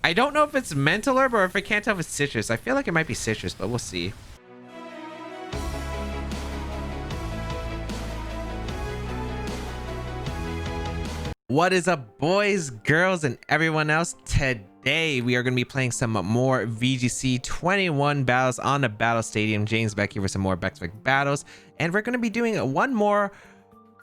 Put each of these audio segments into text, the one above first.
I don't know if it's Mental Herb or if I can't tell if it's Citrus. I feel like it might be Citrus, but we'll see. What is up, boys, girls, and everyone else? Today we are going to be playing some more VGC 21 battles on the Battle Stadium. James Baek here for some more Baek Battles, and we're going to be doing one more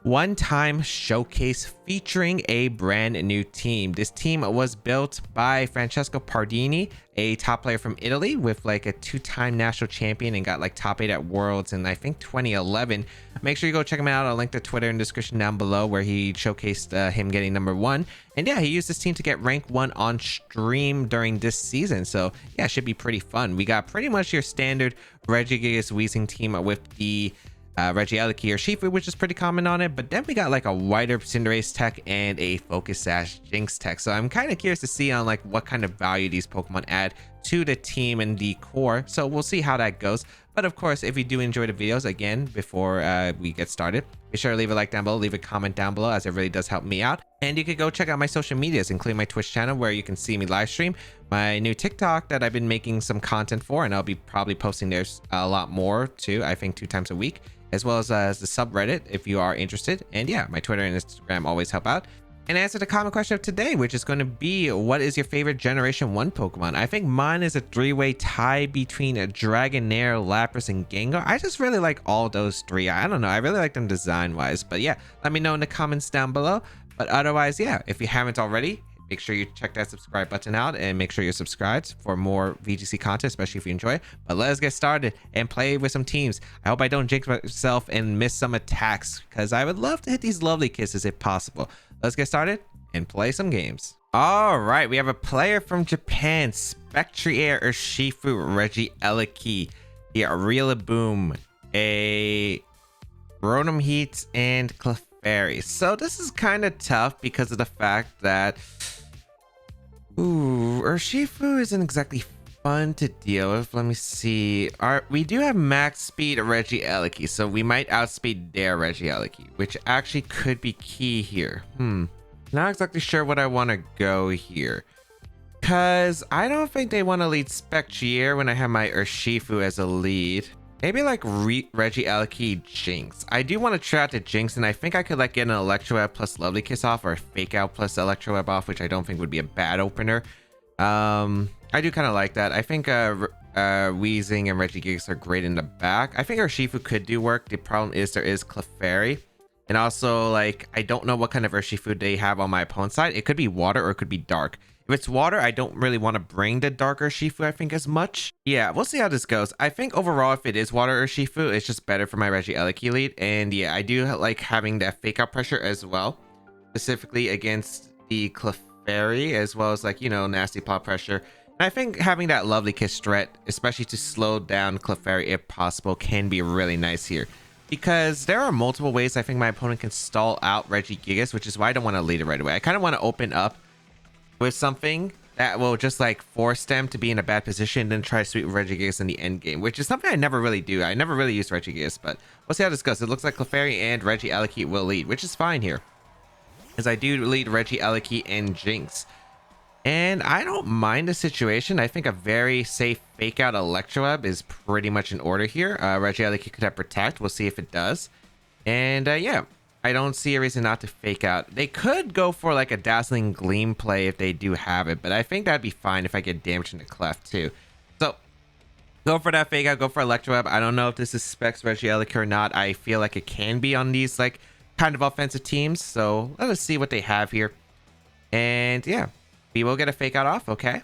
one-time showcase featuring a brand new team. This team was built by Francesco Pardini, a top player from Italy with like a two-time national champion and got like top 8 at Worlds in I think 2011. Make sure you go check him out. I'll link the Twitter in the description down below where he showcased him getting #1. And yeah, he used this team to get rank 1 on stream during this season. So yeah, it should be pretty fun. We got pretty much your standard Regigigas Weezing team with the Regieleki or Shifu, which is pretty common on it, but then we got like a wider Cinderace tech and a Focus Sash Jynx tech. So I'm kind of curious to see on like what kind of value these Pokemon add to the team and the core. So we'll see how that goes. But of course, if you do enjoy the videos, again, before we get started, be sure to leave a like down below, leave a comment down below, as it really does help me out. And you could go check out my social medias, including my Twitch channel, where you can see me live stream, my new TikTok that I've been making some content for, and I'll be probably posting there a lot more too, I think 2 times a week, as well as the subreddit if you are interested. And yeah, my Twitter and Instagram always help out. And answer the common question of today, which is going to be, what is your favorite Generation 1 Pokemon? I think mine is a 3-way tie between a Dragonair, Lapras, and Gengar. I just really like all those 3. I don't know. I really like them design-wise. But yeah, let me know in the comments down below. But otherwise, yeah, if you haven't already, make sure you check that subscribe button out and make sure you're subscribed for more VGC content, especially if you enjoy it. But let's get started and play with some teams. I hope I don't jinx myself and miss some attacks, because I would love to hit these lovely kisses if possible. Let's get started and play some games. All right, we have a player from Japan, Spectrier Urshifu Regieleki, the Rillaboom, a Rotom Heat, and Clefairy. So this is kind of tough because of the fact that Urshifu isn't exactly fun to deal with. Let me see. We do have max speed Regieleki, so we might outspeed their Regieleki, which actually could be key here. Not exactly sure what I want to go here, because I don't think they want to lead Spectrier when I have my Urshifu as a lead. Maybe like Regieleki Jynx. I do want to try out the Jynx, and I think I could like get an Electroweb plus Lovely Kiss off, or a Fake Out plus Electroweb off, which I don't think would be a bad opener. I do kind of like that. I think Weezing and Regigigas are great in the back. I think Urshifu could do work. The problem is there is Clefairy. And also, like, I don't know what kind of Urshifu they have on my opponent's side. It could be water or it could be dark. If it's water, I don't really want to bring the dark Urshifu, I think, as much. Yeah, we'll see how this goes. I think overall, if it is water Urshifu, it's just better for my Regieleki lead. And yeah, I do like having that fake out pressure as well, specifically against the Clefairy, as well as like, you know, nasty paw pressure. And I think having that Lovely Kiss threat, especially to slow down Clefairy if possible, can be really nice here. Because there are multiple ways I think my opponent can stall out Regigigas, which is why I don't want to lead it right away. I kind of want to open up with something that will just like force them to be in a bad position and then try to sweep Regigigas in the end game, which is something I never really do. I never really use Regigigas, but we'll see how this goes. It looks like Clefairy and Regieleki will lead, which is fine here, as I do lead Regieleki and Jynx. And I don't mind the situation. I think a very safe fake out Electroweb is pretty much in order here. Regieleki could have Protect. We'll see if it does. And yeah, I don't see a reason not to fake out. They could go for like a Dazzling Gleam play if they do have it, but I think that'd be fine if I get damage into Clef too. So go for that fake out, go for Electroweb. I don't know if this is Specs Regieleki or not. I feel like it can be on these like kind of offensive teams. So let us see what they have here. And yeah, we will get a fake out off. Okay.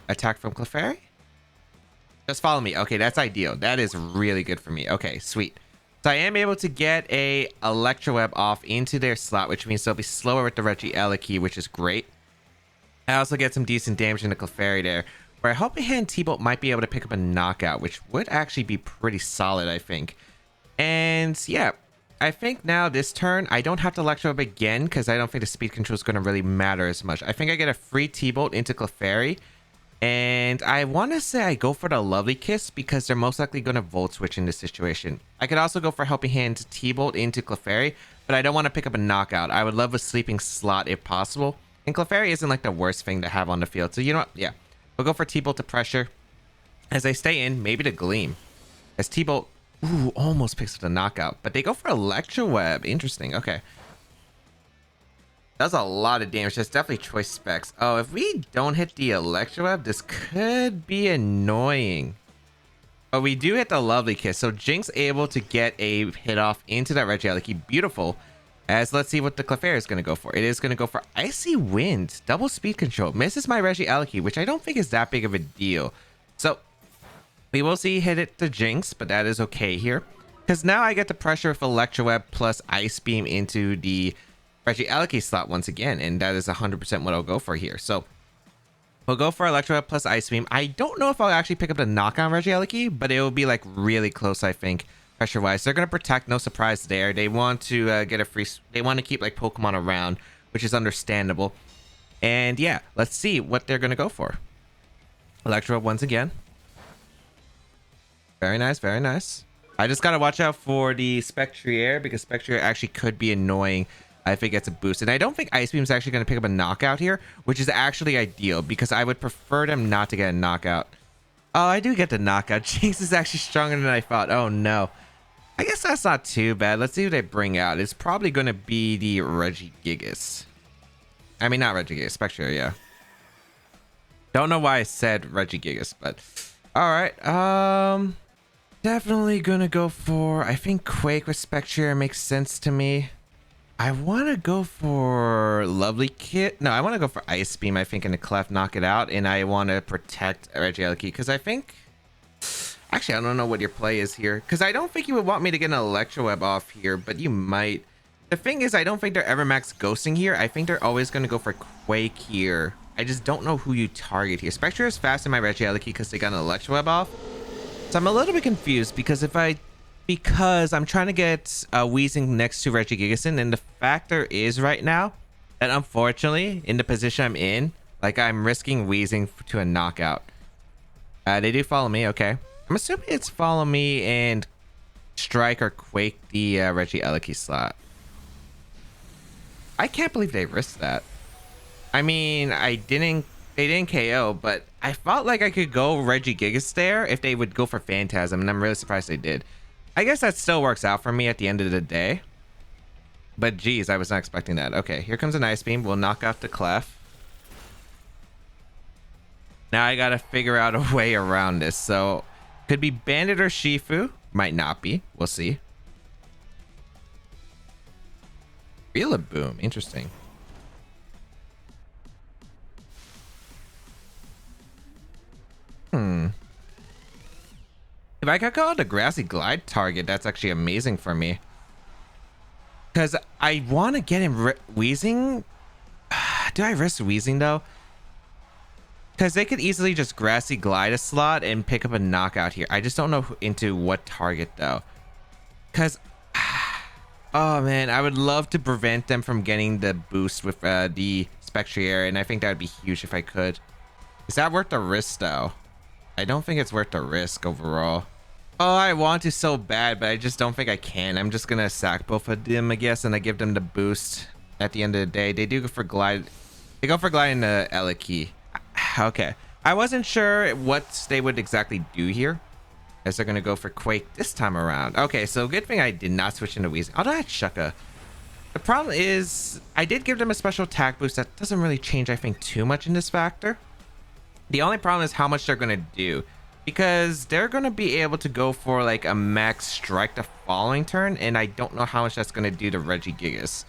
Attack from Clefairy. Just follow me. Okay, that's ideal. That is really good for me. Okay, sweet. So I am able to get a Electroweb off into their slot, which means they'll be slower with the Regieleki, which is great. I also get some decent damage into Clefairy there, where I hope a hand T-Bolt might be able to pick up a knockout, which would actually be pretty solid, I think. And yeah, I think now this turn, I don't have to Electroweb again, because I don't think the speed control is going to really matter as much. I think I get a free T-Bolt into Clefairy. And I want to say I go for the Lovely Kiss because they're most likely going to Volt Switch in this situation. I could also go for Helping Hand T-Bolt into Clefairy, but I don't want to pick up a knockout. I would love a Sleeping Slot if possible. And Clefairy isn't like the worst thing to have on the field. So you know what? Yeah. We'll go for T-Bolt to pressure. As they stay in, maybe to Gleam. As T-Bolt, ooh, almost picks up the knockout. But they go for Electro Web. Interesting. Okay. That's a lot of damage. That's definitely choice specs. Oh, if we don't hit the Electro Web, this could be annoying. But we do hit the Lovely Kiss. So Jynx able to get a hit off into that Regieleki. Beautiful. As let's see what the Clefairy is going to go for. It is going to go for Icy Wind. Double speed control. Misses my Regieleki, which I don't think is that big of a deal. So we will see hit it to Jynx, but that is okay here. Because now I get the pressure with Electro Web plus Ice Beam into the Regieleki slot once again. And that is 100% what I'll go for here. So we'll go for Electro Web plus Ice Beam. I don't know if I'll actually pick up the knockout Regieleki, but it will be like really close, I think. Pressure wise, they're going to protect, no surprise there. They want to get a free, they want to keep like Pokemon around, which is understandable. And yeah, let's see what they're going to go for. Electro once again. Very nice, very nice. I just got to watch out for the Spectrier because Spectrier actually could be annoying if it gets a boost. And I don't think Ice Beam is actually going to pick up a knockout here, which is actually ideal because I would prefer them not to get a knockout. Oh, I do get the knockout. Jynx is actually stronger than I thought. Oh no. I guess that's not too bad. Let's see who they bring out. It's probably going to be the Regigigas. I mean, not Regigigas. Spectre, yeah. Don't know why I said Regigigas, but... Alright, definitely going to go for... I think Quake with Spectre makes sense to me. I want to go for Lovely Kit. No, I want to go for Ice Beam, I think, in the Clef, knock it out. And I want to protect Regieleki, because I think... Actually, I don't know what your play is here. Because I don't think you would want me to get an Electro Web off here, but you might. The thing is, I don't think they're ever max ghosting here. I think they're always going to go for Quake here. I just don't know who you target here. Spectre is fast in my Regieleki because they got an Electro Web off. So I'm a little bit confused because I'm trying to get Weezing next to Regigigasin, and the factor is right now that unfortunately, in the position I'm in, like I'm risking Weezing to a knockout. They do follow me, okay. I'm assuming it's follow me and strike or quake the Regieleki slot. I can't believe they risked that. I mean, they didn't KO, but I felt like I could go Regigigas there if they would go for Phantasm, and I'm really surprised they did. I guess that still works out for me at the end of the day. But geez, I was not expecting that. Okay, here comes an Ice Beam. We'll knock out the Clef. Now I gotta figure out a way around this, so... Could be Bandit or Shifu. Might not be. We'll see. Rillaboom. Interesting. If I could call it a Grassy Glide target, that's actually amazing for me. Because I want to get him Weezing. Do I risk Weezing though? Because they could easily just Grassy Glide a slot and pick up a knockout here. I just don't know into what target though. Because, oh man, I would love to prevent them from getting the boost with the Spectrier, and I think that would be huge if I could. Is that worth the risk though? I don't think it's worth the risk overall. Oh, I want to so bad, but I just don't think I can. I'm just going to sack both of them, I guess, and I give them the boost at the end of the day. They do go for Glide. They go for Glide in the Eleki. Okay, I wasn't sure what they would exactly do here, as they're gonna go for Quake this time around. Okay, so good thing I did not switch into Weezing. Although I had Shucka. The problem is I did give them a special attack boost that doesn't really change, I think, too much in this factor. The only problem is how much they're gonna do, because they're gonna be able to go for like a max strike the following turn, and I don't know how much that's gonna do to Regigigas.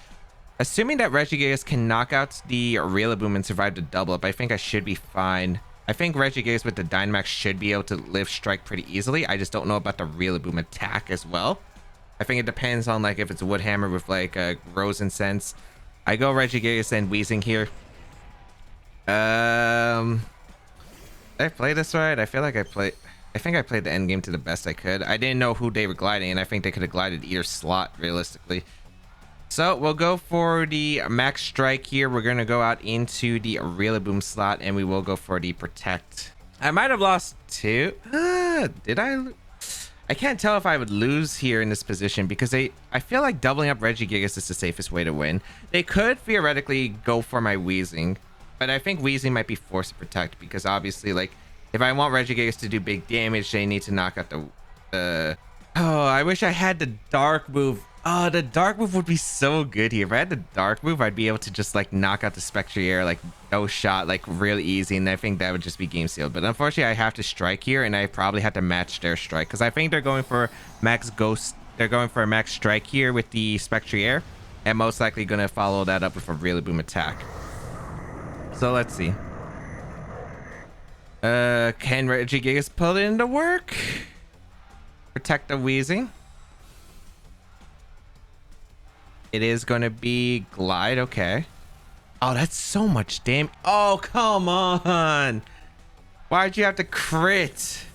Assuming that Regigigas can knock out the Rillaboom and survive the double up, I think I should be fine. I think Regigigas with the Dynamax should be able to live strike pretty easily. I just don't know about the Rillaboom attack as well. I think it depends on like if it's Woodhammer with like Rose and Sense. I go Regigigas and Weezing here. Did I play this right? I feel like I think I played the end game to the best I could. I didn't know who they were gliding, and I think they could have glided either slot realistically. So we'll go for the max strike here. We're going to go out into the Rillaboom slot, and we will go for the protect. I might have lost two. Did I? I can't tell if I would lose here in this position because I feel like doubling up Regigigas is the safest way to win. They could theoretically go for my Weezing, but I think Weezing might be forced to protect because obviously, like, if I want Regigigas to do big damage, they need to knock out the... Oh, I wish I had the dark move. Oh, the dark move would be so good here. If I had the dark move, I'd be able to just like knock out the Spectrier, like no shot, like really easy. And I think that would just be game sealed. But unfortunately, I have to strike here, and I probably have to match their strike because I think they're going for max ghost. They're going for a max strike here with the Spectrier, and most likely going to follow that up with a really boom attack. So let's see. Can Regigigas pull it into work? Protect the Weezing. It is going to be Glide. Okay. Oh, that's so much damage. Oh, come on. Why'd you have to crit?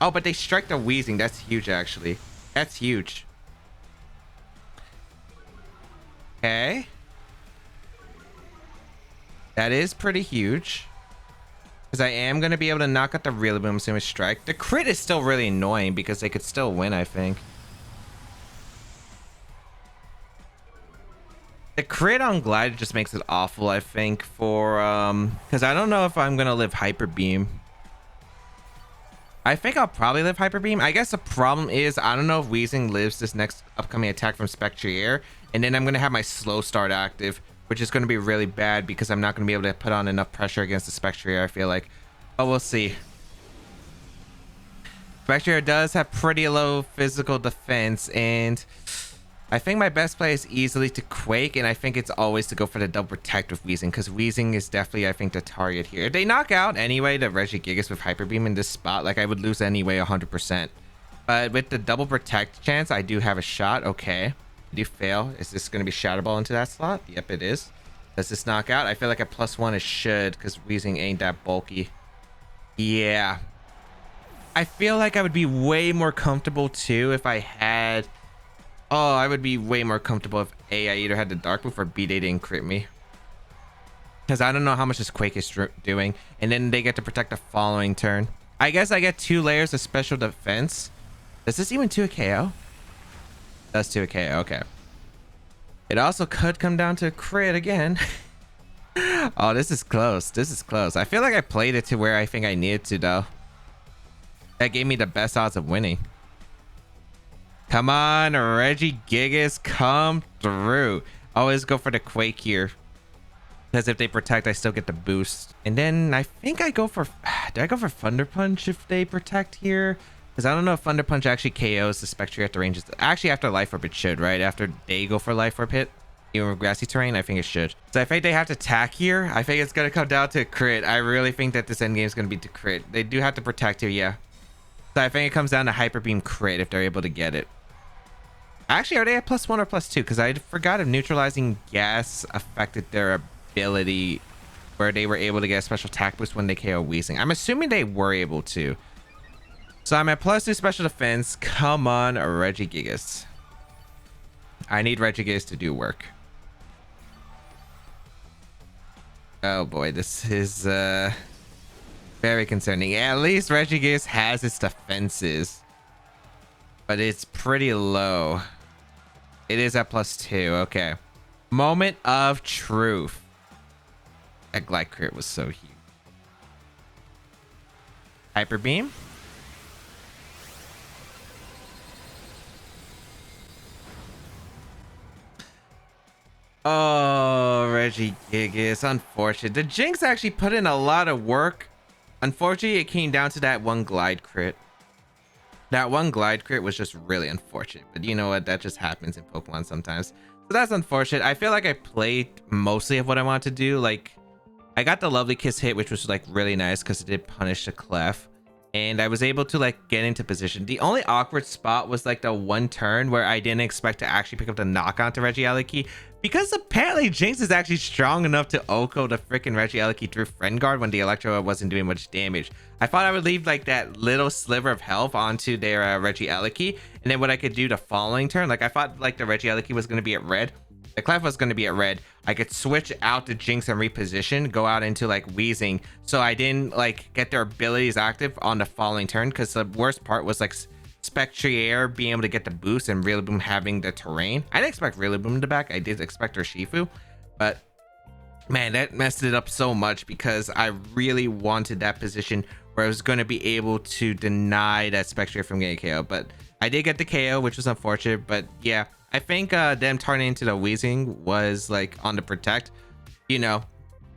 Oh, but they strike the Weezing. That's huge, actually. That's huge. Okay. That is pretty huge. Because I am going to be able to knock out the Really Boom Similar Strike. The crit is still really annoying because they could still win, I think. The crit on Glide just makes it awful, I think, for... Because I don't know if I'm going to live Hyper Beam. I think I'll probably live Hyper Beam. I guess the problem is I don't know if Weezing lives this next upcoming attack from Spectrier. And then I'm going to have my Slow Start active, which is going to be really bad because I'm not going to be able to put on enough pressure against the Spectrier, I feel like. But we'll see. Spectrier does have pretty low physical defense, and I think my best play is easily to Quake, and I think it's always to go for the double protect with Weezing, because Weezing is definitely, I think, the target here. If they knock out anyway the Regigigas with Hyper Beam in this spot, like, I would lose anyway 100%. But with the double protect chance, I do have a shot. Okay. I do fail. Is this going to be Shadow Ball into that slot? Yep, it is. Does this knock out? I feel like a +1 it should, because Weezing ain't that bulky. Yeah. I feel like I would be way more comfortable too if I had... Oh, I would be way more comfortable if A, I either had the Dark Move, or B, they didn't crit me. Because I don't know how much this Quake is doing. And then they get to protect the following turn. I guess I get 2 layers of special defense. Does this even 2 a KO? Does 2 a KO, okay. It also could come down to a crit again. Oh, this is close. This is close. I feel like I played it to where I think I needed to, though. That gave me the best odds of winning. Come on, Regigigas, come through. Always go for the Quake here. Because if they protect, I still get the boost. And then I think I go for... Do I go for Thunder Punch if they protect here? Because I don't know if Thunder Punch actually KOs the Spectre at the ranges. Actually, after Life Orb, it should, right? After they go for Life Orb hit, even with grassy terrain, I think it should. So I think they have to attack here. I think it's going to come down to a crit. I really think that this endgame is going to be to crit. They do have to protect here, yeah. So I think it comes down to Hyper Beam crit if they're able to get it. Actually, are they at +1 or +2? Because I forgot if neutralizing gas affected their ability where they were able to get a special attack boost when they KO Weezing. I'm assuming they were able to. So I'm at +2 special defense. Come on, Regigigas. I need Regigigas to do work. Oh boy, this is very concerning. Yeah, at least Regigigas has its defenses, but it's pretty low. It is at +2. Okay. Moment of truth. That Glide crit was so huge. Hyper Beam. Oh, Regigigas. Unfortunate. The Jynx actually put in a lot of work. Unfortunately, it came down to that one Glide crit. That one Glide crit was just really unfortunate. But you know what? That just happens in Pokemon sometimes. So that's unfortunate. I feel like I played mostly of what I wanted to do. Like, I got the Lovely Kiss hit, which was like really nice because it did punish the Clef. And I was able to like get into position. The only awkward spot was like the one turn where I didn't expect to actually pick up the knock-on to Regieleki, because apparently Jynx is actually strong enough to Oko the freaking Regieleki through Friend Guard when the Electro wasn't doing much damage. I thought I would leave like that little sliver of health onto their Regieleki, and then what I could do the following turn, like I thought like the Regieleki was going to be at red. The Clef was going to be at red. I could switch out the Jynx and reposition, go out into like Weezing, so I didn't like get their abilities active on the following turn, because the worst part was like Spectrier being able to get the boost and Rillaboom having the terrain. I didn't expect Rillaboom to back. I did expect Urshifu, but man, that messed it up so much because I really wanted that position where I was going to be able to deny that Spectrier from getting KO. But I did get the KO, which was unfortunate. But yeah, I think them turning into the Weezing was like on the protect. You know,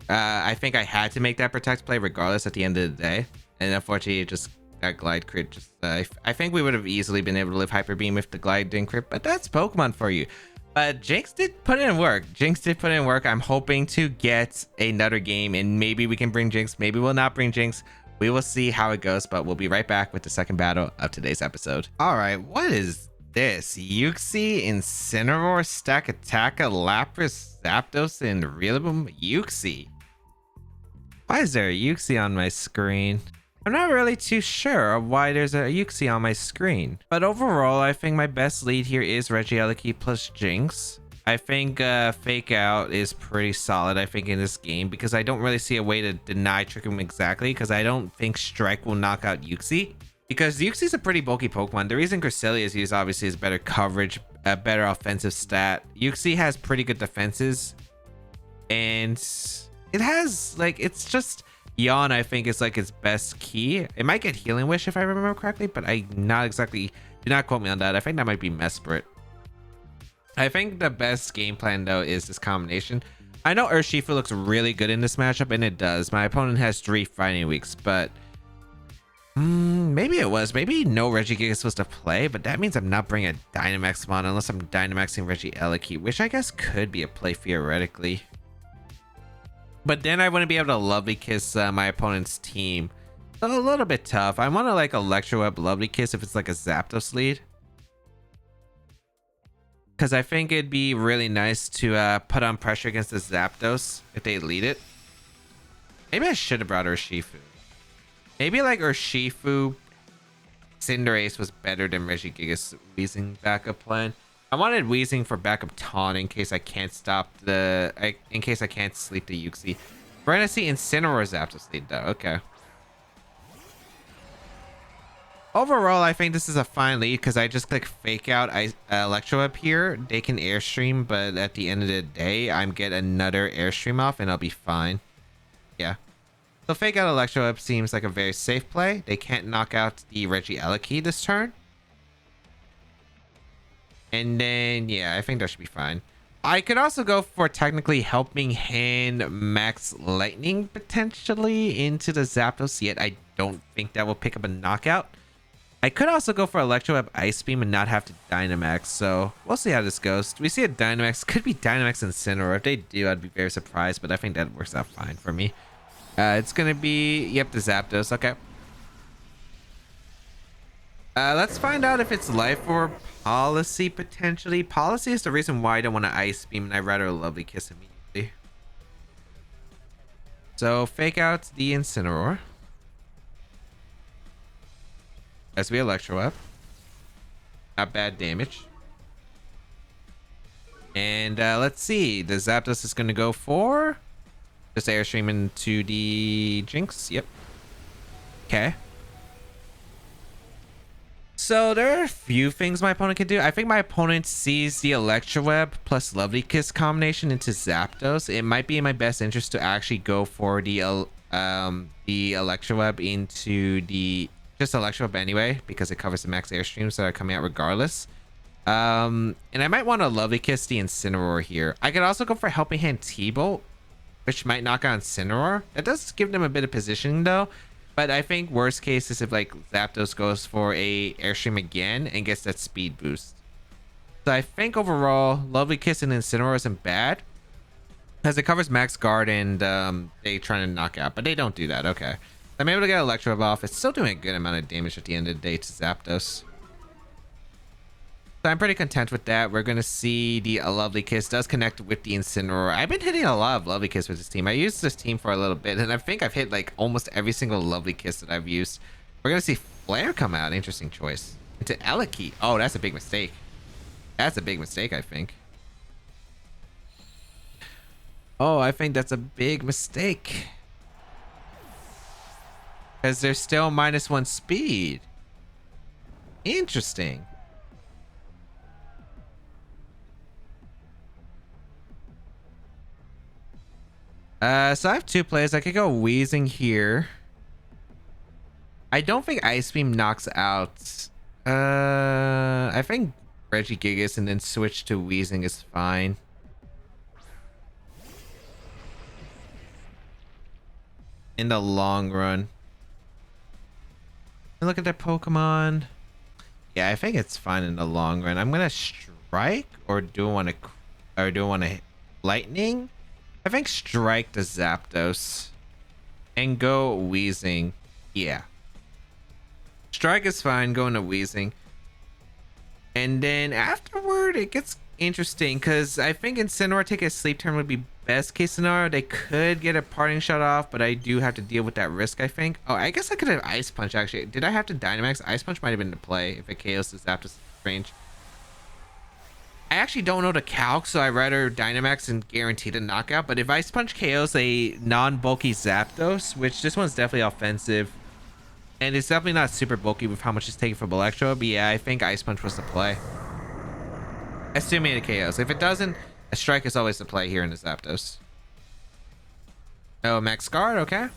I think I had to make that protect play regardless at the end of the day. And unfortunately, it just that glide crit. Just I think we would have easily been able to live Hyper Beam if the glide didn't crit. But that's Pokemon for you. But Jynx did put in work. I'm hoping to get another game and maybe we can bring Jynx. Maybe we'll not bring Jynx. We will see how it goes, but we'll be right back with the second battle of today's episode. All right, what is this? Uxie, Incineroar, Stakataka, Lapras, Zapdos, and Rillaboom. Uxie. Why is there a Uxie on my screen? I'm not really too sure of why there's a Uxie on my screen. But overall, I think my best lead here is Regieleki plus Jynx. I think Fake Out is pretty solid, I think, in this game because I don't really see a way to deny Trick Room exactly because I don't think Strike will knock out Uxie. Because Uxie's a pretty bulky Pokemon. The reason Cresselia is used obviously is better coverage, a better offensive stat. Uxie has pretty good defenses. And it has, like, it's just... Yawn, I think, is like its best key. It might get Healing Wish if I remember correctly, but I not exactly, do not quote me on that. I think that might be Mesprit. I think the best game plan though is this combination. I know Urshifu looks really good in this matchup, and it does. My opponent has 3 fighting weeks, but maybe no Regigigas was supposed to play, but that means I'm not bringing a Dynamax Mon unless I'm Dynamaxing Regieleki, which I guess could be a play theoretically. But then I wouldn't be able to Lovely Kiss my opponent's team. So a little bit tough. I want to like Electro Web Lovely Kiss if it's like a Zapdos lead. Because I think it'd be really nice to put on pressure against the Zapdos if they lead it. Maybe I should have brought Urshifu. Maybe like Urshifu Cinderace was better than Regigigas Weezing backup plan. I wanted Weezing for backup taunt in case I can't stop in case I can't sleep the Uxie. We're gonna see Incineroar Zapdos lead though. Okay. Overall, I think this is a fine lead because I just click Fake Out Electro up here. They can Airstream, but at the end of the day, I'm get another Airstream off and I'll be fine. Yeah. So Fake Out Electro up seems like a very safe play. They can't knock out the Regieleki this turn. And then, yeah, I think that should be fine. I could also go for technically Helping Hand Max Lightning potentially into the Zapdos, yet I don't think that will pick up a knockout. I could also go for Electro Web Ice Beam and not have to Dynamax, so we'll see how this goes. Do we see a Dynamax? Could be Dynamax Incineroar. If they do, I'd be very surprised, but I think that works out fine for me. It's going to be, yep, the Zapdos. Okay. Let's find out if it's Life or Policy potentially. Policy is the reason why I don't want to Ice Beam and I'd rather Lovely Kiss immediately. So Fake Out the Incineroar. As we Electro Web. Not bad damage. And let's see. The Zapdos is going to go for just Airstream into the Jynx. Yep. Okay. So there are a few things my opponent can do. I think my opponent sees the Electro Web plus Lovely Kiss combination into Zapdos. It might be in my best interest to actually go for the Electro Web into the just Electro Web anyway, because it covers the max Airstreams that are coming out regardless. And I might want to Lovely Kiss the Incineroar here. I could also go for Helping Hand T-Bolt, which might knock out Incineroar. That does give them a bit of positioning though. But I think worst case is if like Zapdos goes for a Airstream again and gets that speed boost. So I think overall, Lovely Kiss and Incineroar isn't bad, as it covers max guard and they trying to knock out, but they don't do that. Okay. I'm able to get Electro Web off. It's still doing a good amount of damage at the end of the day to Zapdos. So I'm pretty content with that. We're going to see the Lovely Kiss does connect with the Incineroar. I've been hitting a lot of Lovely Kiss with this team. I used this team for a little bit, and I think I've hit like almost every single Lovely Kiss that I've used. We're going to see Flare come out. Interesting choice. Into Eleki. Oh, that's a big mistake. That's a big mistake, I think. Oh, I think that's a big mistake. Because there's still -1 speed. Interesting. So I have two plays. I could go Wheezing here. I don't think Ice Beam knocks out. I think Regigigas and then switch to Wheezing is fine. In the long run. Look at that Pokemon. Yeah, I think it's fine in the long run. I'm gonna strike, or do I want to lightning? I think strike the Zapdos and go Wheezing. Yeah, strike is fine. Going to Wheezing, and then afterward it gets interesting because I think Incineroar take a sleep turn would be best case scenario. They could get a parting shot off, but I do have to deal with that risk, I think. Oh, I guess I could have Ice Punch actually. Did I have to Dynamax? Ice Punch might have been the play if it KOs the Zapdos range. I actually don't know the calc, so I'd rather Dynamax and guarantee the knockout. But if Ice Punch KOs a non-bulky Zapdos, which this one's definitely offensive, and it's definitely not super bulky with how much it's taking from Electro, but yeah, I think Ice Punch was the play. Assuming it KOs. If it doesn't, a strike is always the play here in the Zapdos. Oh, Max Guard, okay.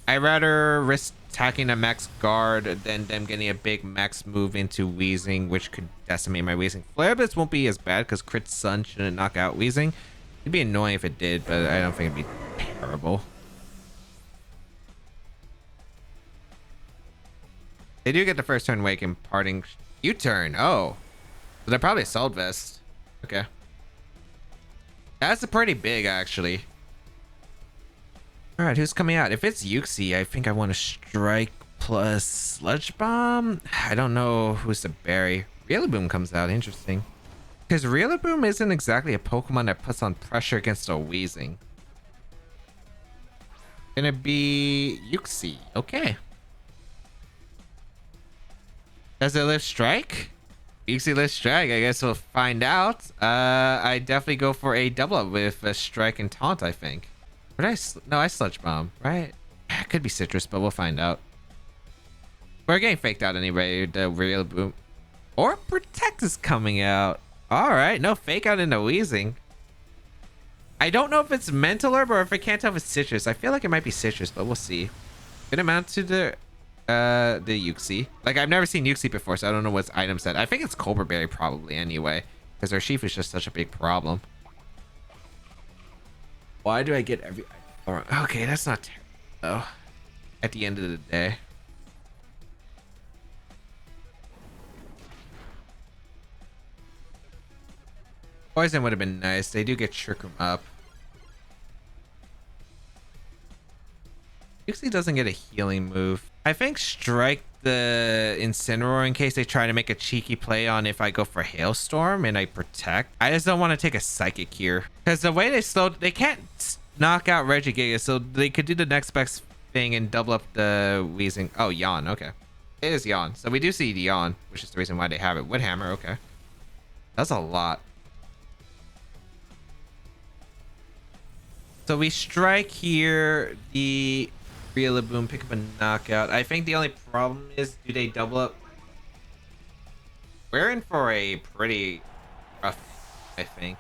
I'd rather risk attacking a Max Guard than them getting a big Max move into Wheezing, which could decimate my Wheezing. Flare Blitz won't be as bad because Crit Sun shouldn't knock out Wheezing. It'd be annoying if it did, but I don't think it'd be terrible. They do get the first turn wake and parting U-turn. Oh. So they're probably Assault Vest. Okay. That's a pretty big, actually. All right, who's coming out? If it's Yuxi, I think I want to strike plus Sludge Bomb. I don't know who's to bury. Rillaboom comes out. Interesting. Because Rillaboom isn't exactly a Pokemon that puts on pressure against a Wheezing. Gonna be Yuxi. Okay. Does it live Strike? Yuxi lives Strike. I guess we'll find out. I definitely go for a double up with a Strike and Taunt, I think. No, I Sludge Bomb, right? It could be Citrus, but we'll find out. We're getting faked out anyway, the Rillaboom. Or Protect is coming out. Alright, no fake out into Wheezing. I don't know if it's Mental Herb or if I can't tell if it's Citrus. I feel like it might be Citrus, but we'll see. Good amount to the Yuxi. Like, I've never seen Yuxi before, so I don't know what's item set. I think it's Cobra Berry probably anyway, because our Sheaf is just such a big problem. Why do I get every... Okay, that's not terrible, though. At the end of the day. Poison would have been nice. They do get Trick Room up. Usually doesn't get a healing move. I think strike the Incineroar in case they try to make a cheeky play on if I go for Hailstorm and I protect. I just don't want to take a Psychic here. Because the way they can't knock out Regigigas, so they could do the next best thing and double up the Wheezing. Oh, Yawn, okay. It is Yawn. So we do see Yawn, which is the reason why they have it. Wood Hammer, okay. That's a lot. So we strike here, the Rillaboom, pick up a knockout. I think the only problem is, do they double up? We're in for a pretty rough, I think.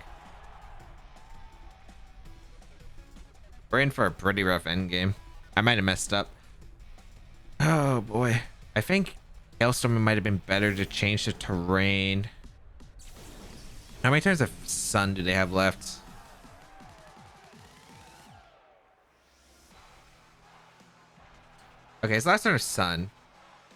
We're in for a pretty rough endgame. I might have messed up. Oh boy. I think Hailstorm might have been better to change the terrain. How many turns of Sun do they have left? Okay, so last turn of Sun.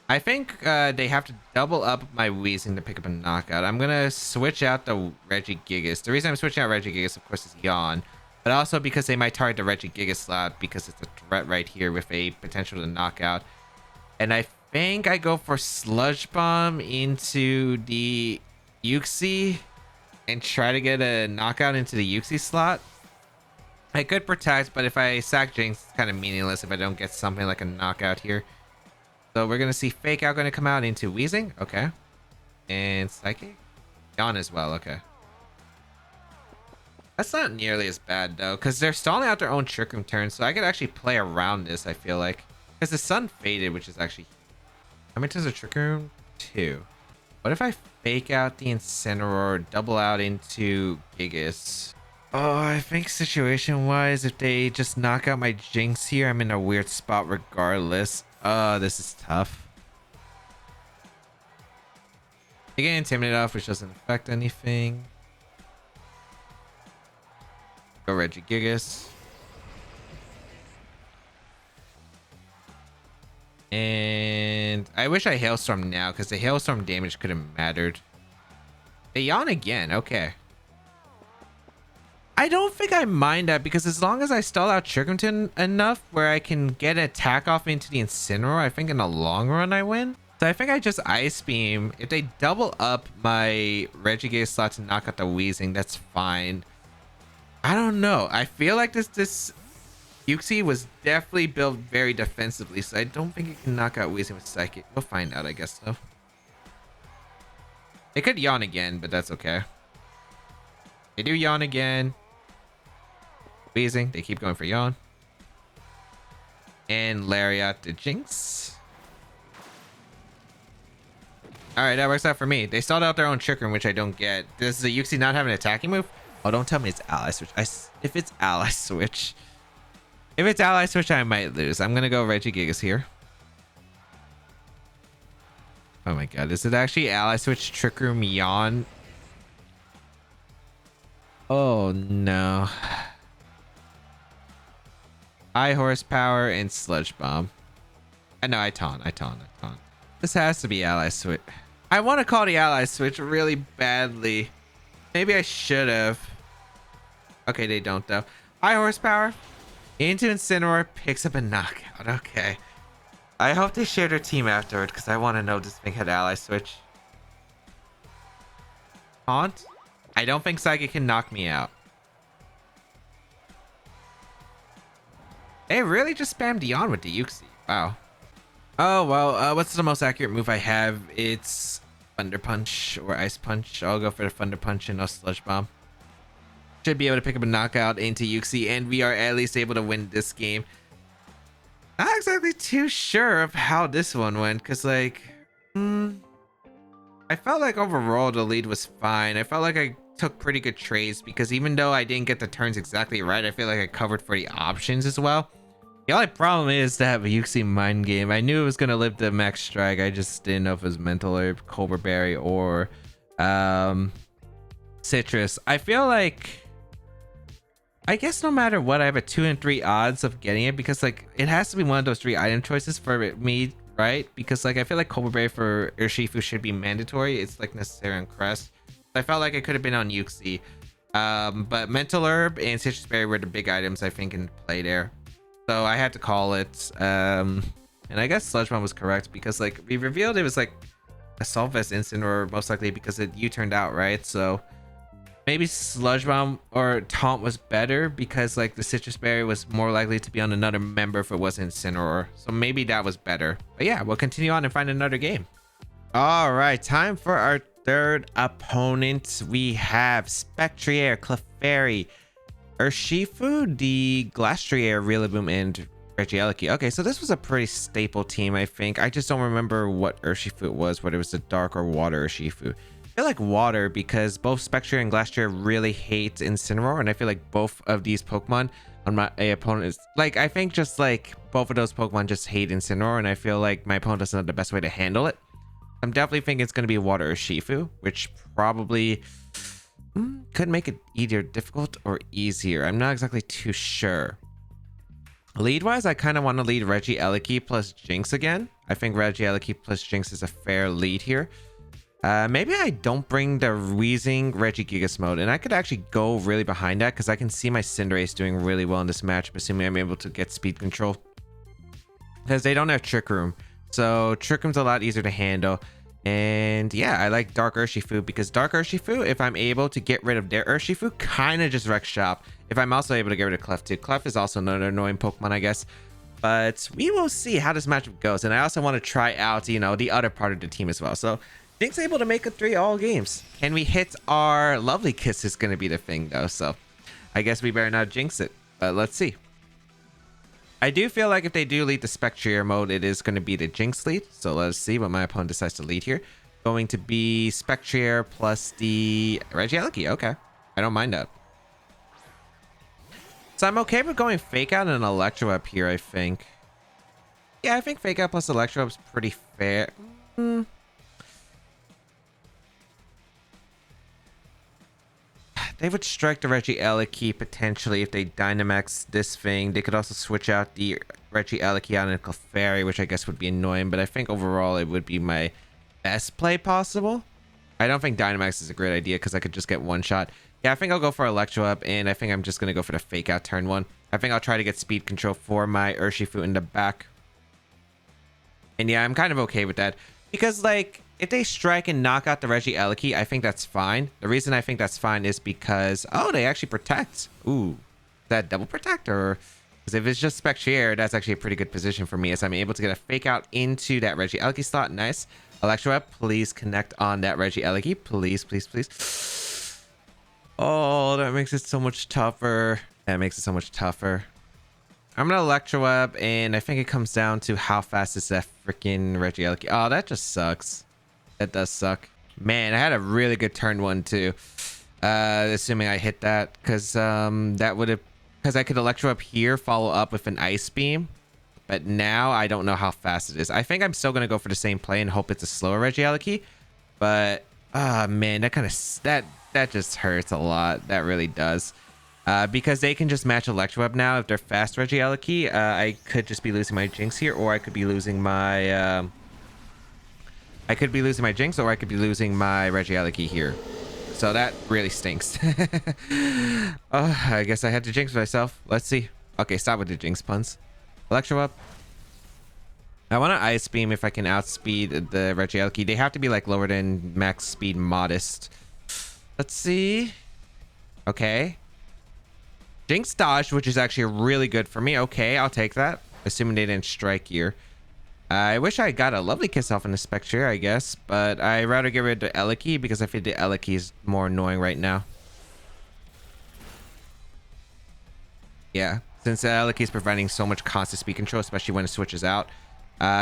I think they have to double up my Wheezing to pick up a knockout. I'm going to switch out the Regigigas. The reason I'm switching out Regigigas, of course, is Yawn. But also because they might target the Regigigas slot because it's a threat right here with a potential to knock out. And I think I go for Sludge Bomb into the Yuxi and try to get a knockout into the Yuxi slot. I could protect, but if I sack Jynx, it's kind of meaningless if I don't get something like a knockout here. So we're going to see Fake Out going to come out into Wheezing. Okay. And Psychic. Yawn as well. Okay. That's not nearly as bad, though, because they're stalling out their own Trick Room turn, so I could actually play around this, I feel like. Because the Sun faded, which is actually... How many turns of Trick Room? 2. What if I fake out the Incineroar, double out into Gigas? Oh, I think situation-wise, if they just knock out my Jynx here, I'm in a weird spot regardless. Oh, this is tough. They get Intimidate off, which doesn't affect anything. Go Regigigas. And I wish I Hailstorm now, because the Hailstorm damage could have mattered. They yawn again, okay. I don't think I mind that, because as long as I stall out Chirpington enough where I can get an attack off into the Incineroar, I think in the long run I win. So I think I just Ice Beam. If they double up my Regigigas slot to knock out the Weezing, that's fine. I don't know. I feel like this Uxie was definitely built very defensively, so I don't think it can knock out Weezing with Psychic. We'll find out, I guess, though. They could yawn again, but that's okay. They do yawn again. Weezing, they keep going for yawn. And Lariat to Jynx. Alright, that works out for me. They stalled out their own Trick Room, which I don't get. Does the Uxie not have an attacking move? Oh, don't tell me it's Ally Switch. If it's Ally Switch. If it's Ally Switch, I might lose. I'm gonna go Regigigas here. Oh my god, is it actually Ally Switch Trick Room Yawn? Oh no. High Horsepower and Sludge Bomb. I taunt. This has to be Ally Switch. I want to call the Ally Switch really badly. Maybe I should have. Okay, they don't though. High Horsepower into Incineroar, picks up a knockout. Okay. I hope they share their team afterward, because I want to know if this thing had Ally Switch. Taunt? I don't think Psychic can knock me out. They really just spammed Yawn with the Uxie. Wow. Oh, well, what's the most accurate move I have? It's Thunder Punch or Ice Punch. I'll go for the Thunder Punch and no Sludge Bomb. Should be able to pick up a knockout into Uxie, and we are at least able to win this game. Not exactly too sure of how this one went, because, like, I felt like overall the lead was fine. I felt like I took pretty good trades, because even though I didn't get the turns exactly right, I feel like I covered for the options as well. The only problem is to have a Uxie Mind Game. I knew it was going to live the Max Strike. I just didn't know if it was Mental Herb, Cobra Berry, or Citrus. I feel like, I guess no matter what, I have a 2 in 3 odds of getting it, because like it has to be one of those 3 item choices for me, right? Because like I feel like Cobra Berry for Urshifu should be mandatory. It's like necessary on Crest. I felt like I could have been on Uxie. But Mental Herb and Citrus Berry were the big items I think in play there. So I had to call it. And I guess Sludge Bomb was correct, because like we revealed it was like a Assault Vest instant, or most likely because it U-turned out, right? So maybe Sludge Bomb or Taunt was better, because like the Citrus Berry was more likely to be on another member if it wasn't Incineroar. So maybe that was better. But yeah, we'll continue on and find another game. All right, time for our third opponent. We have Spectrier, Clefairy, Urshifu, the Glastrier, Rillaboom, and Regieleki. Okay, so this was a pretty staple team, I think. I just don't remember what Urshifu it was, whether it was the Dark or Water Urshifu. I feel like Water, because both Spectrier and Glastrier really hate Incineroar, and I feel like both of these Pokemon on my opponent is like, I think just like both of those Pokemon just hate Incineroar, and I feel like my opponent doesn't know the best way to handle it. I'm definitely thinking it's going to be Water Urshifu, which probably could make it either difficult or easier. I'm not exactly too sure. Lead wise, I kind of want to lead Regieleki plus Jynx again. I think Regieleki plus Jynx is a fair lead here. Maybe I don't bring the Weezing Regigigas mode, and I could actually go really behind that, because I can see my Cinderace doing really well in this match, assuming I'm able to get speed control, because they don't have Trick Room. So Trick Room's a lot easier to handle. And yeah, I like Dark Urshifu, because Dark Urshifu, if I'm able to get rid of their Urshifu, kind of just wreck shop. If I'm also able to get rid of Clef too. Clef is also another annoying Pokemon, I guess. But we will see how this matchup goes. And I also want to try out, you know, the other part of the team as well. So Jynx able to make it 3 all games. Can we hit our Lovely Kiss is going to be the thing though. So I guess we better not jinx it. But let's see. I do feel like if they do lead the Spectrier mode, it is going to be the Jynx lead. So let's see what my opponent decides to lead here. Going to be Spectrier plus the Regieleki. Okay. I don't mind that. So I'm okay with going Fake Out and Electro up here, I think. Yeah, I think Fake Out plus Electro is pretty fair. They would strike the Regieleki potentially if they Dynamax this thing. They could also switch out the Regieleki on a Clefairy, which I guess would be annoying, but I think overall it would be my best play possible. I don't think Dynamax is a great idea because I could just get one shot. Yeah, I think I'll go for Electro up, and I think I'm just going to go for the Fake Out turn 1. I think I'll try to get speed control for my Urshifu in the back. And yeah, I'm kind of okay with that. Because, like, if they strike and knock out the Regieleki, I think that's fine. The reason I think that's fine is because... Oh, they actually protect. Ooh. Is that double protect? Or... Because if it's just Spectrier, that's actually a pretty good position for me as I'm able to get a Fake Out into that Regieleki slot. Nice. Electro up, please connect on that Regieleki. Please, please, please. Oh, that makes it so much tougher. That makes it so much tougher. I'm gonna Electro up, and I think it comes down to how fast is that freaking Regieleki. Oh, that just sucks. That does suck. Man, I had a really good turn 1 too. Assuming I hit that, because that would have, because I could Electro up here, follow up with an Ice Beam. But now I don't know how fast it is. I think I'm still gonna go for the same play and hope it's a slower Regieleki. But man, that kind of that just hurts a lot. That really does. Because they can just match Electro up now if they're fast Regieleki. I could just be losing my Jynx here, or I could be losing my Jynx, or I could be losing my Regieleki here. So that really stinks. Oh, I guess I had to Jynx myself. Let's see. Okay, stop with the Jynx puns. Electro up. I want to Ice Beam if I can outspeed the Regieleki. They have to be like lower than max speed modest. Let's see. Okay. Jynx dodge, which is actually really good for me. Okay, I'll take that. Assuming they didn't strike here. I wish I got a Lovely Kiss off in the Spectre, I guess. But I'd rather get rid of the Eleki because I think the Eleki is more annoying right now. Yeah. Since Eleki is providing so much constant speed control, especially when it switches out.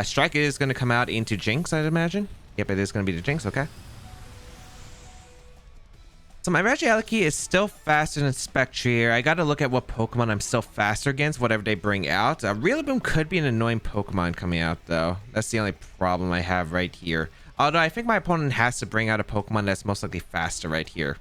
Strike is going to come out into Jynx, I'd imagine. Yep, it is going to be the Jynx. Okay. So my Regieleki is still faster than Spectrier. I got to look at what Pokemon I'm still faster against, whatever they bring out. Rillaboom could be an annoying Pokemon coming out, though. That's the only problem I have right here. Although I think my opponent has to bring out a Pokemon that's most likely faster right here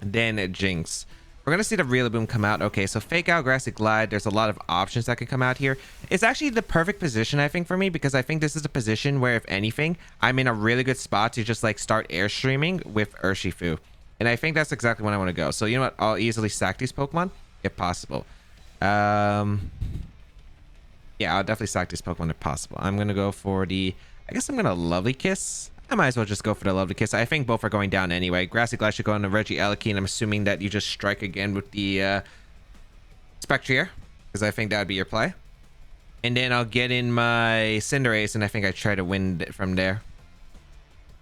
than Jynx. We're going to see the Rillaboom come out. Okay, so Fake Out, Grassy Glide. There's a lot of options that could come out here. It's actually the perfect position, I think, for me, because I think this is a position where, if anything, I'm in a really good spot to just, like, start Airstreaming with Urshifu. And I think that's exactly when I want to go. So, you know what? I'll easily sack these Pokemon, if possible. Yeah, I'll definitely sack these Pokemon if possible. I'm going to go for the... I guess I'm going to Lovely Kiss. I might as well just go for the Lovely Kiss. I think both are going down anyway. Grassy Glide should go on the Regieleki, and I'm assuming that you just strike again with the Spectrier, because I think that would be your play. And then I'll get in my Cinderace, and I think I try to win from there.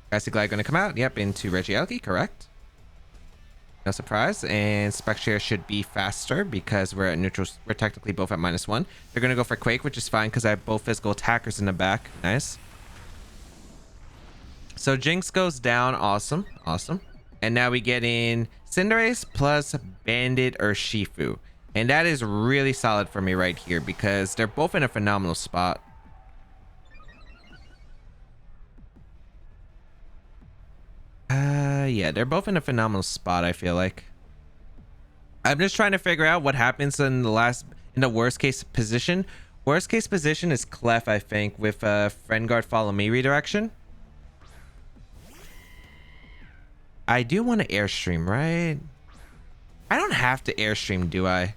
Grassy Glide going to come out. Yep, into Regieleki, correct. No surprise. And Spectrier should be faster because we're at neutral. We're technically both at -1. They're going to go for Quake, which is fine because I have both physical attackers in the back. Nice. So Jynx goes down. Awesome. Awesome. And now we get in Cinderace plus Bandit Urshifu. And that is really solid for me right here because they're both in a phenomenal spot. Yeah, they're both in a phenomenal spot, I feel like. I'm just trying to figure out what happens in the worst case position. Worst case position is Clef, I think, with Friend Guard Follow Me redirection. I do want to Airstream, right? I don't have to Airstream, do I?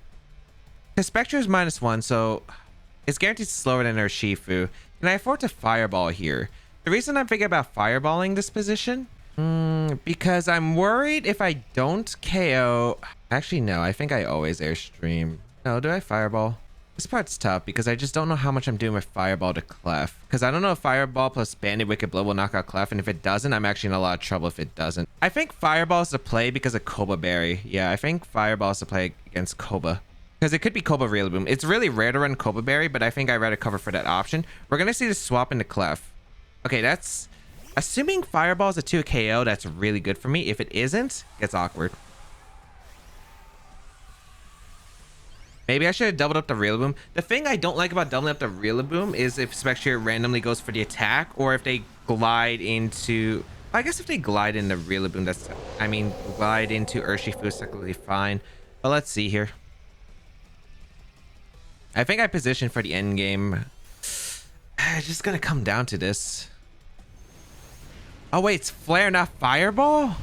Because Spectre is -1, so it's guaranteed slower than Urshifu. Can I afford to Fireball here? The reason I'm thinking about Fireballing this position... because I'm worried if I don't KO... Actually, no. I think I always Airstream. No, do I Fireball? This part's tough because I just don't know how much I'm doing with Fireball to Clef. Because I don't know if Fireball plus Bandit Wicked Blow will knock out Clef. And if it doesn't, I'm actually in a lot of trouble if it doesn't. I think Fireball is the play because of Koba Berry. Yeah, I think Fireball is the play against Koba. Because it could be Cobra Rillaboom. It's really rare to run Cobra Berry, but I think I'd rather cover for that option. We're going to see the swap into Clef. Okay, that's... Assuming Fireball is a 2 KO, that's really good for me. If it isn't, it's awkward. Maybe I should have doubled up the Rillaboom. The thing I don't like about doubling up the Rillaboom is if Spectre randomly goes for the attack, or if they glide into... I guess if they glide into Rillaboom, that's... I mean, glide into Urshifu is technically fine. But let's see here. I think I positioned for the end game. It's just gonna come down to this. Oh wait, it's Flare, not Fireball?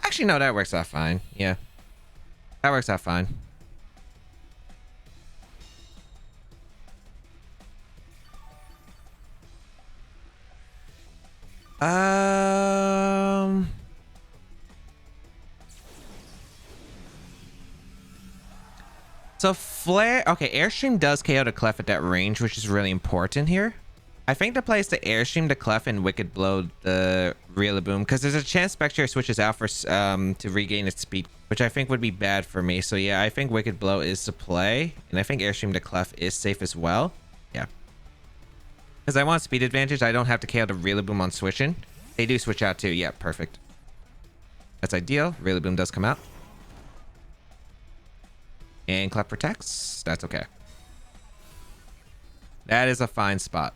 Actually, no, that works out fine. Yeah. That works out fine. So Flare, okay, Airstream does KO the Clef at that range, which is really important here. I think the play is to Airstream the Clef and Wicked Blow the Rillaboom, because there's a chance Spectre switches out for to regain its speed, which I think would be bad for me. So yeah, I think Wicked Blow is the play, and I think Airstream the Clef is safe as well. Yeah. Because I want speed advantage, I don't have to KO the Rillaboom on switching. They do switch out too. Yeah, perfect. That's ideal. Rillaboom does come out. And Clef protects. That's okay. That is a fine spot.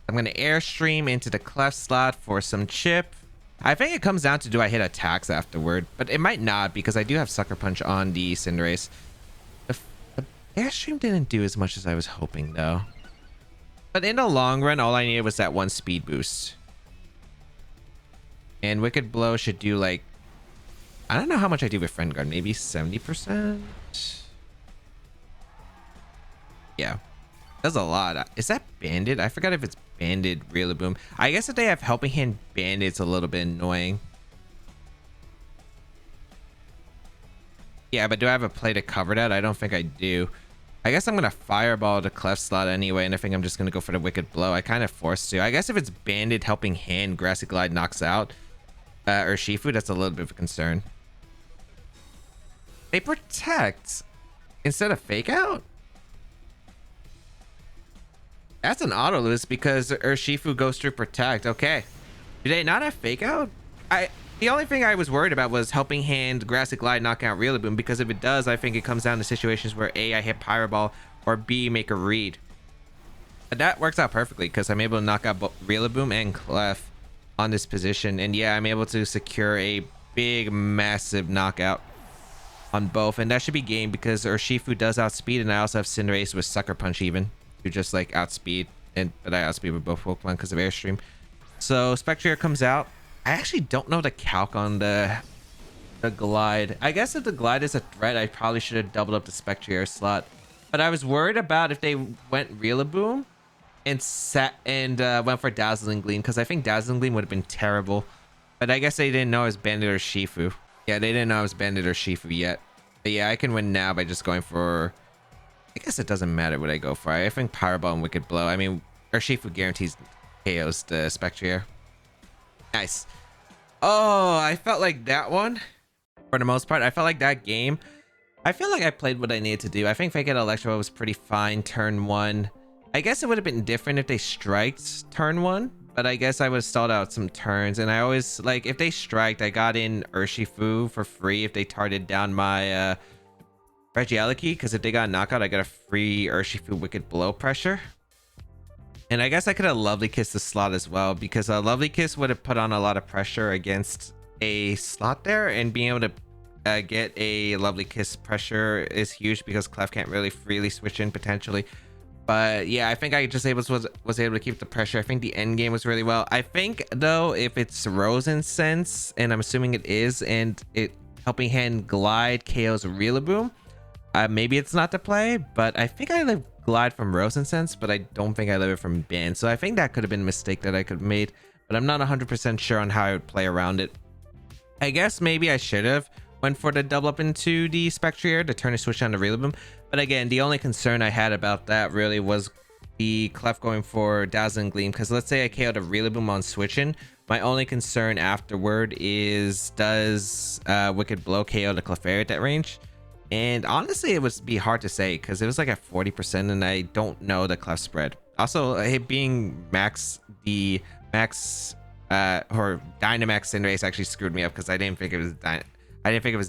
I'm going to Airstream into the Clef slot for some chip. I think it comes down to do I hit attacks afterward, but it might not because I do have Sucker Punch on the Cinderace. The Airstream didn't do as much as I was hoping though. But in the long run, all I needed was that one speed boost. And Wicked Blow should do like... I don't know how much I do with Friend Guard. Maybe 70%? Yeah. That's a lot. Is that Banded? I forgot if it's Banded Rillaboom. I guess if they have Helping Hand Banded, it's a little bit annoying. Yeah, but do I have a play to cover that? I don't think I do. I guess I'm going to Fireball the Clef slot anyway, and I think I'm just going to go for the Wicked Blow. I kind of forced to. I guess if it's Banded Helping Hand, Grassy Glide knocks out Urshifu, that's a little bit of a concern. They protect instead of Fake Out? That's an auto lose because Urshifu goes through protect. Okay. Do they not have Fake Out? The only thing I was worried about was Helping Hand, Grassy Glide, knock out Rillaboom, because if it does, I think it comes down to situations where A, I hit Pyro Ball, or B, make a read. But that works out perfectly because I'm able to knock out both Rillaboom and Clef on this position. And yeah, I'm able to secure a big, massive knockout on both. And that should be game because Urshifu does outspeed, and I also have Cinderace with Sucker Punch even. To just like outspeed, but I outspeed with both Pokemon because of Airstream. So Spectre comes out. I actually don't know the calc on the Glide. I guess if the Glide is a threat, I probably should have doubled up the Spectre slot. But I was worried about if they went Rillaboom and went for Dazzling Gleam, because I think Dazzling Gleam would have been terrible. But I guess they didn't know it was Bandit or Shifu. Yeah, they didn't know it was Bandit or Shifu yet. But yeah, I can win now by just going for... I guess it doesn't matter what I go for. I think Pyro Ball and Wicked Blow. I mean, Urshifu guarantees KOs the Spectre. Nice. Oh, I felt like that one, for the most part, I felt like that game, I feel like I played what I needed to do. I think Fake Out Electro was pretty fine turn one. I guess it would have been different if they striked turn one, but I guess I would have stalled out some turns. And I always, like, if they striked, I got in Urshifu for free if they targeted down my... Regieleki, because if they got a knockout, I got a free Urshifu Wicked Blow pressure. And I guess I could have Lovely Kiss the slot as well, because a Lovely Kiss would have put on a lot of pressure against a slot there, and being able to get a Lovely Kiss pressure is huge because Clef can't really freely switch in potentially. But yeah, I think I just was able to keep the pressure. I think the end game was really well. I think though, if it's Rose Incense, and I'm assuming it is, and it Helping Hand Glide KOs Rillaboom, maybe it's not the play, but I think I live Glide from Rose Incense, but I don't think I live it from Ban. So I think that could have been a mistake that I could have made, but I'm not 100% sure on how I would play around it. I guess maybe I should have went for the double up into the Spectre to turn a switch on the Rillaboom. But again, the only concern I had about that really was the Clef going for Dazzling Gleam, because let's say I KO'd a Rillaboom on switching. My only concern afterward is, does Wicked Blow KO the Clefairy at that range? And honestly, it would be hard to say because it was like at 40% and I don't know the clef spread. Also, it being the max or Dynamax Cinderace actually screwed me up because I didn't think it was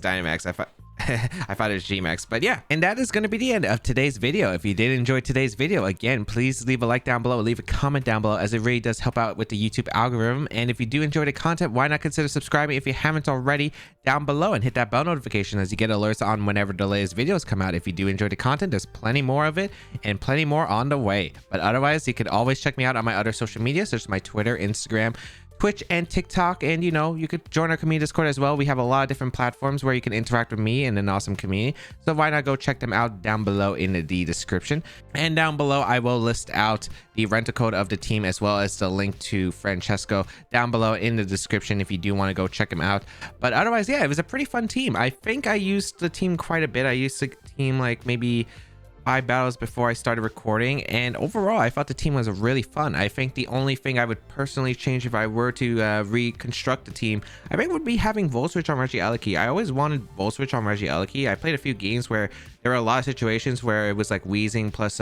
Dynamax. I thought it was Gmax. But yeah, and that is going to be the end of today's video. If you did enjoy today's video, again, please leave a like down below, leave a comment down below, as it really does help out with the YouTube algorithm. And if you do enjoy the content, why not consider subscribing if you haven't already down below, and hit that bell notification as you get alerts on whenever the latest videos come out. If you do enjoy the content, there's plenty more of it and plenty more on the way. But otherwise, you could always check me out on my other social media, such as my Twitter, Instagram, Twitch, and TikTok. And you could join our community Discord as well. We have a lot of different platforms where you can interact with me and an awesome community, so why not go check them out down below in the description. And down below I will list out the rental code of the team as well as the link to Francesco down below in the description if you do want to go check him out. But otherwise, yeah, it was a pretty fun team. I think I used the team quite a bit. I used the team like maybe 5 battles before I started recording, and overall I thought the team was really fun. I think the only thing I would personally change if I were to reconstruct the team, I think, would be having Volt Switch on Regigigas. I always wanted Volt Switch on Regigigas. I played a few games where there were a lot of situations where it was like Wheezing plus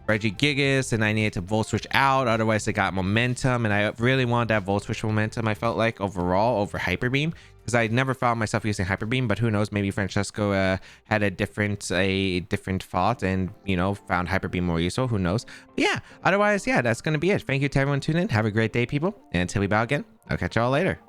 Regigigas and I needed to Volt Switch out, otherwise it got momentum, and I really wanted that Volt Switch momentum, I felt like, overall over Hyper Beam, because I never found myself using Hyper Beam. But who knows, maybe Francesco had a different thought and found Hyper Beam more useful, who knows. But yeah, otherwise, yeah, that's gonna be it. Thank you to everyone tuning in. Have a great day, people, and until we bow again, I'll catch y'all later.